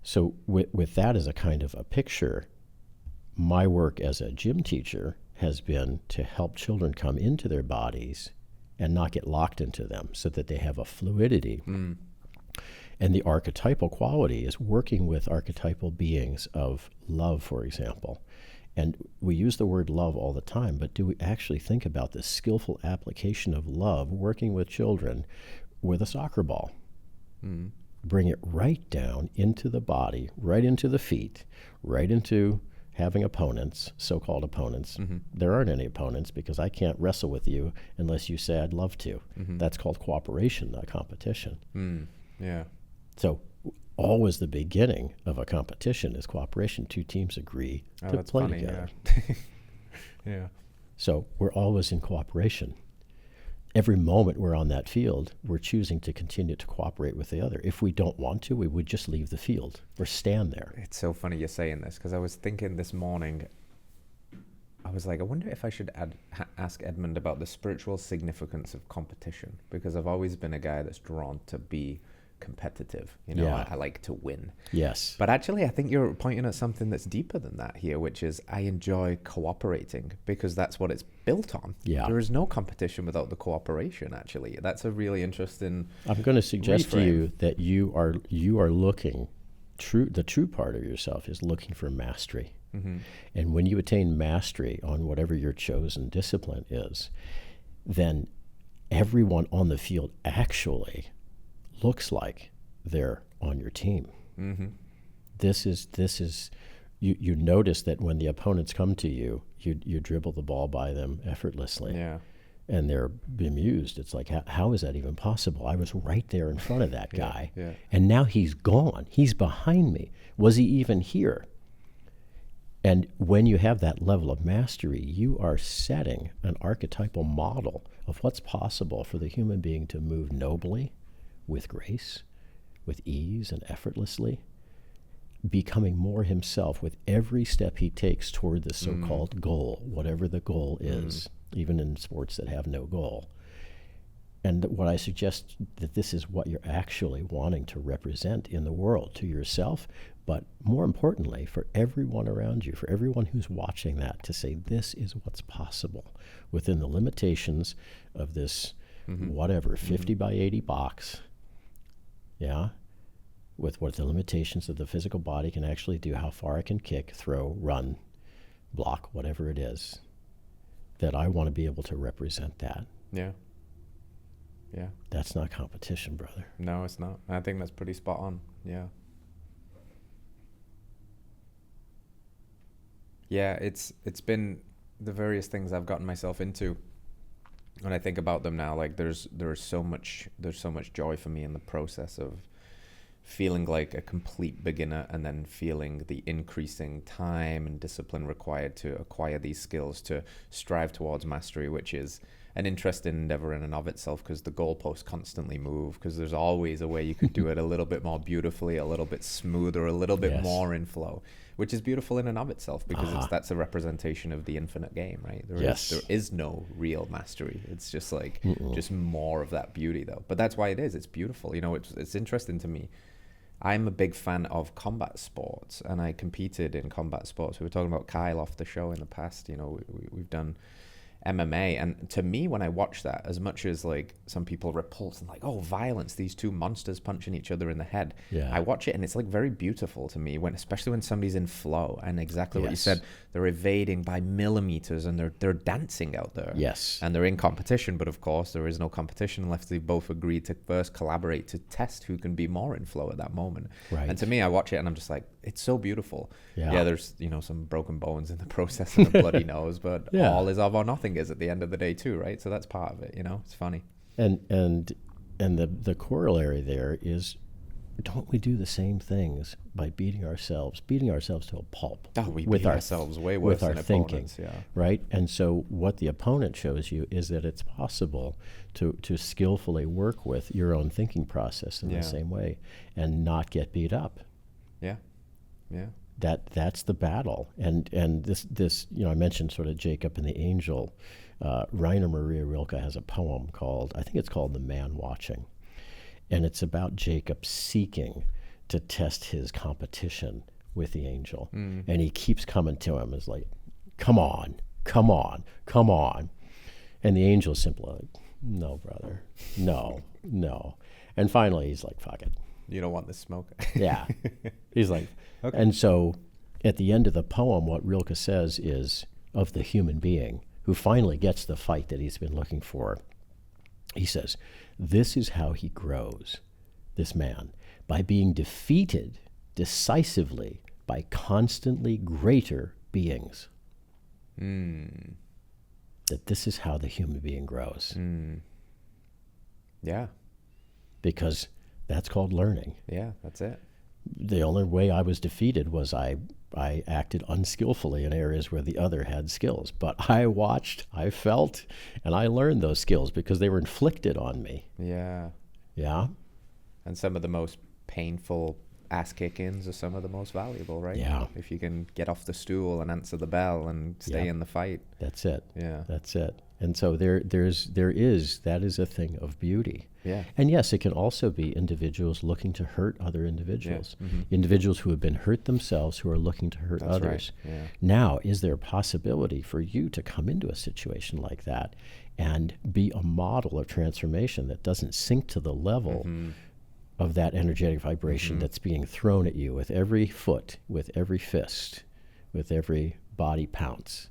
So with that as a kind of a picture, my work as a gym teacher has been to help children come into their bodies and not get locked into them so that they have a fluidity. And the archetypal quality is working with archetypal beings of love, for example. And we use the word love all the time, but do we actually think about the skillful application of love working with children with a soccer ball? Bring it right down into the body, right into the feet, right into having opponents, so-called opponents. There aren't any opponents because I can't wrestle with you unless you say I'd love to. That's called cooperation, not competition. Yeah. So always the beginning of a competition is cooperation. Two teams agree to that's play funny, together. Yeah. So we're always in cooperation. Every moment we're on that field, we're choosing to continue to cooperate with the other. If we don't want to, we would just leave the field or stand there. It's so funny you're saying this, because I was thinking this morning, I was like, I wonder if I should ask Edmund about the spiritual significance of competition, because I've always been a guy that's drawn to be competitive. Yeah. I like to win. Yes. But actually, I think you're pointing at something that's deeper than that here, which is I enjoy cooperating because that's what it's built on. Yeah. There is no competition without the cooperation, actually. That's a really interesting I'm going to suggest to reframe. you that you are looking, the true part of yourself is looking for mastery. And when you attain mastery on whatever your chosen discipline is, then everyone on the field actually looks like they're on your team. This is you notice that when the opponents come to you, you dribble the ball by them effortlessly. Yeah. And they're bemused. It's like, how is that even possible? I was right there in front of that guy. Yeah. And now he's gone. He's behind me. Was he even here? And when you have that level of mastery, you are setting an archetypal model of what's possible for the human being to move nobly, with grace, with ease and effortlessly, becoming more himself with every step he takes toward the so-called goal, whatever the goal is, even in sports that have no goal. And what I suggest that this is what you're actually wanting to represent in the world to yourself, but more importantly, for everyone around you, for everyone who's watching that, to say this is what's possible within the limitations of this whatever, 50 by 80 box, with what the limitations of the physical body can actually do, how far I can kick, throw, run, block, whatever it is, that I want to be able to represent that. Yeah. That's not competition, brother. No, it's not. I think that's pretty spot on. Yeah. Yeah, it's been the various things I've gotten myself into. When I think about them now, like there's so much joy for me in the process of feeling like a complete beginner, and then feeling the increasing time and discipline required to acquire these skills to strive towards mastery, which is an interesting endeavor in and of itself, because the goalposts constantly move, because there's always a way you could do it a little bit more beautifully, a little bit smoother, a little bit more in flow, which is beautiful in and of itself, because that's a representation of the infinite game, right? There is no real mastery. It's just like just more of that beauty, though. But that's why it's beautiful. It's interesting to me. I'm a big fan of combat sports, and I competed in combat sports. We were talking about Kyle off the show in the past. We've done MMA, and to me, when I watch that, as much as like some people repulse and like, oh, violence, these two monsters punching each other in the head, I watch it and it's like very beautiful to me, especially when somebody's in flow, and exactly what you said, they're evading by millimeters, and they're dancing out there, and they're in competition, but of course there is no competition unless they both agree to first collaborate to test who can be more in flow at that moment. And to me, I watch it and I'm just like, it's so beautiful. There's some broken bones in the process and a bloody nose, but all is of or nothing is at the end of the day too, right? So that's part of it. It's funny. And the corollary there is, don't we do the same things by beating ourselves to a pulp? We beat ourselves way worse with our than thinking, opponents, right? And so what the opponent shows you is that it's possible to skillfully work with your own thinking process in the same way and not get beat up. That's the battle. And this I mentioned sort of Jacob and the angel. Rainer Maria Rilke has a poem called The Man Watching. And it's about Jacob seeking to test his competition with the angel. Mm. And he keeps coming to him. It's like, come on, come on, come on. And the angel's simply like, no, brother, no, no. And finally, he's like, fuck it. You don't want the smoke. Yeah. He's like, Okay. And so at the end of the poem, what Rilke says is of the human being who finally gets the fight that he's been looking for. He says, this is how he grows, this man, by being defeated decisively by constantly greater beings. Mm. That this is how the human being grows. Mm. Yeah. Because that's called learning. Yeah, that's it. The only way I was defeated was I acted unskillfully in areas where the other had skills. But I watched, I felt, and I learned those skills because they were inflicted on me. Yeah. Yeah? And some of the most painful ass kick-ins are some of the most valuable, right? Yeah. If you can get off the stool and answer the bell and stay Yeah. in the fight. That's it. Yeah. That's it. And so that is a thing of beauty. Yeah. And yes, it can also be individuals looking to hurt other individuals. Yeah. Mm-hmm. Individuals who have been hurt themselves who are looking to hurt That's others. right. Yeah. Now, is there a possibility for you to come into a situation like that and be a model of transformation that doesn't sink to the level Mm-hmm. of that energetic vibration that's being thrown at you with every foot, with every fist, with every body pounce?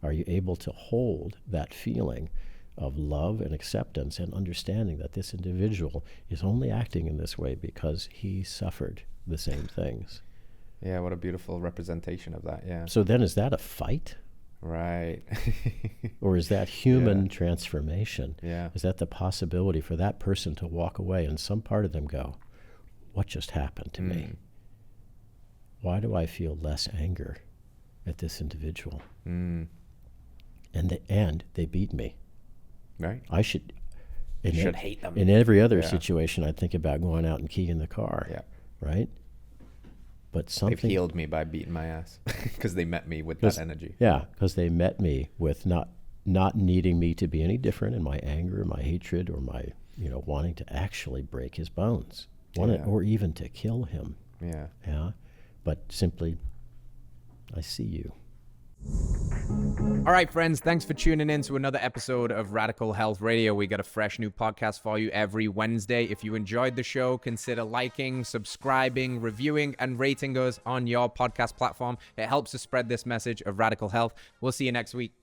Are you able to hold that feeling of love and acceptance and understanding that this individual is only acting in this way because he suffered the same things? Yeah, what a beautiful representation of that. Yeah. So then is that a fight? Right. Or is that human Yeah. transformation? Yeah. Is that the possibility for that person to walk away and some part of them go, what just happened to me? Why do I feel less anger at this individual? Mm. And they beat me. Right. I should... You should hate them. In every other Yeah. situation, I'd think about going out and keying the car. Yeah. Right? But They've something... healed me by beating my ass because they met me with that energy. Yeah, because they met me with not needing me to be any different in my anger, my hatred, or my, wanting to actually break his bones. Yeah. Or even to kill him. Yeah. Yeah? But simply, I see you. All right, friends, thanks for tuning in to another episode of Radical Health Radio. We got a fresh new podcast for you every Wednesday. If you enjoyed the show, consider liking, subscribing, reviewing, and rating us on your podcast platform. It helps to spread this message of radical health. We'll see you next week.